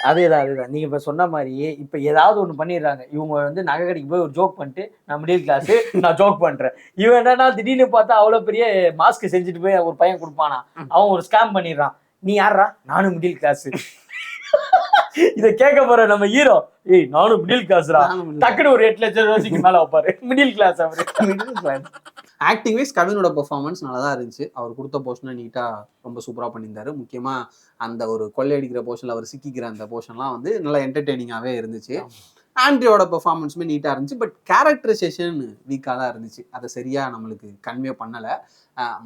அதேதான். நீங்க இப்ப சொன்ன மாதிரி இப்ப ஏதாவது ஒண்ணு பண்ணிடுறாங்க. இவங்க வந்து நகை கடைக்கு போய் ஒரு ஜோக் பண்ணிட்டு, நான் மிடில் கிளாஸ், நான் ஜோக் பண்றேன். இவன் என்னன்னா திடீர்னு பார்த்தா அவ்வளவு பெரிய மாஸ்க் செஞ்சுட்டு போய் ஒரு பையன் கொடுப்பானா, அவன் ஒரு ஸ்கேம் பண்ணிடுறான். நீ யாரா? நானும் மிடில் கிளாஸ். இத கேட்க போற நம்ம ஹீரோ, ஏய் நானும் மிடில் கிளாஸ்ரா, டக்குனு ஒரு 8 லட்சம் ரூபாய்க்கு மேல வைப்பாரு. மிடில் கிளாஸ் அவரு. Middle class. ஆக்டிங் வைஸ் கவினோட பெர்ஃபார்மன்ஸ் நல்லா தான் இருந்துச்சு. அவர் கொடுத்த போர்ஷனை நீட்டா ரொம்ப சூப்பரா பண்ணியிருந்தாரு. முக்கியமா அந்த ஒரு கொள்ளையடிக்கிற போர்ஷன்ல அவர் சிக்கிக்கிற அந்த போர்ஷன்லாம் வந்து நல்லா என்டர்டெய்னிங்காவே இருந்துச்சு. ஆண்ட்ரியோட பெர்ஃபார்மன்ஸுமே நீட்டா இருந்துச்சு. பட் கேரக்டரைசேஷன் வீக்காக தான் இருந்துச்சு. அதை சரியா நம்மளுக்கு கன்வே பண்ணலை.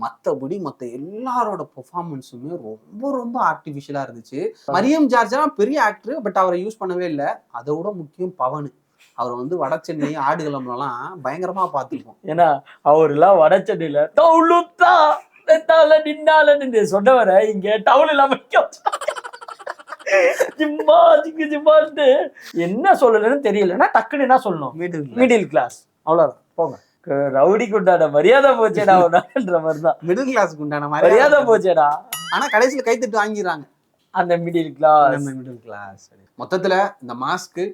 மற்றபடி மற்ற எல்லாரோட பெர்ஃபார்மன்ஸுமே ரொம்ப ரொம்ப ஆர்டிஃபிஷியலாக இருந்துச்சு. மரியம் ஜார்ஜெல்லாம் பெரிய ஆக்டர், பட் அவரை யூஸ் பண்ணவே இல்லை. அதை விட முக்கியம் பவன். அவரை வந்து வட சென்னை ஆடுகளம்லாம் பயங்கரமா பார்த்துருப்போம். ஏன்னா அவர்லாம் வட சென்னையில நின்னாலன்னு சொன்னவரை இங்க டவுன் இல்லாம என்ன சொல்லலன்னு தெரியலன்னா டக்குன்னு என்ன சொல்லணும், மிடில் கிளாஸ், அவ்வளவுதான். போங்க, ரவுடிக்கு உண்டான மரியாதை போச்சேடான்ற மாதிரிதான் மிடில் கிளாஸுக்கு உண்டான மரியாதை போச்சேடா. ஆனா கடைசியில கைத்தட்டு வாங்கிடுறாங்க அந்த மிடில் கிளாஸ். மிடில் கிளாஸ் மொத்தத்துல இந்த மாஸ்க்கு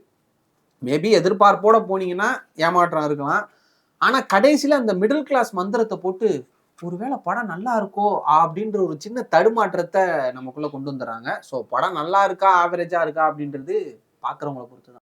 மேபி எதிர்பார்ப்போட போனீங்கன்னா ஏமாற்றம் இருக்கலாம். ஆனா கடைசியில அந்த மிடில் கிளாஸ் மந்திரத்தை போட்டு ஒருவேளை படம் நல்லா இருக்கோ அப்படின்ற ஒரு சின்ன தடுமாற்றத்தை நமக்குள்ள கொண்டு வந்துடுறாங்க. ஸோ படம் நல்லா இருக்கா ஆவரேஜா இருக்கா அப்படின்றது பாக்குறவங்களை பொறுத்து தான்.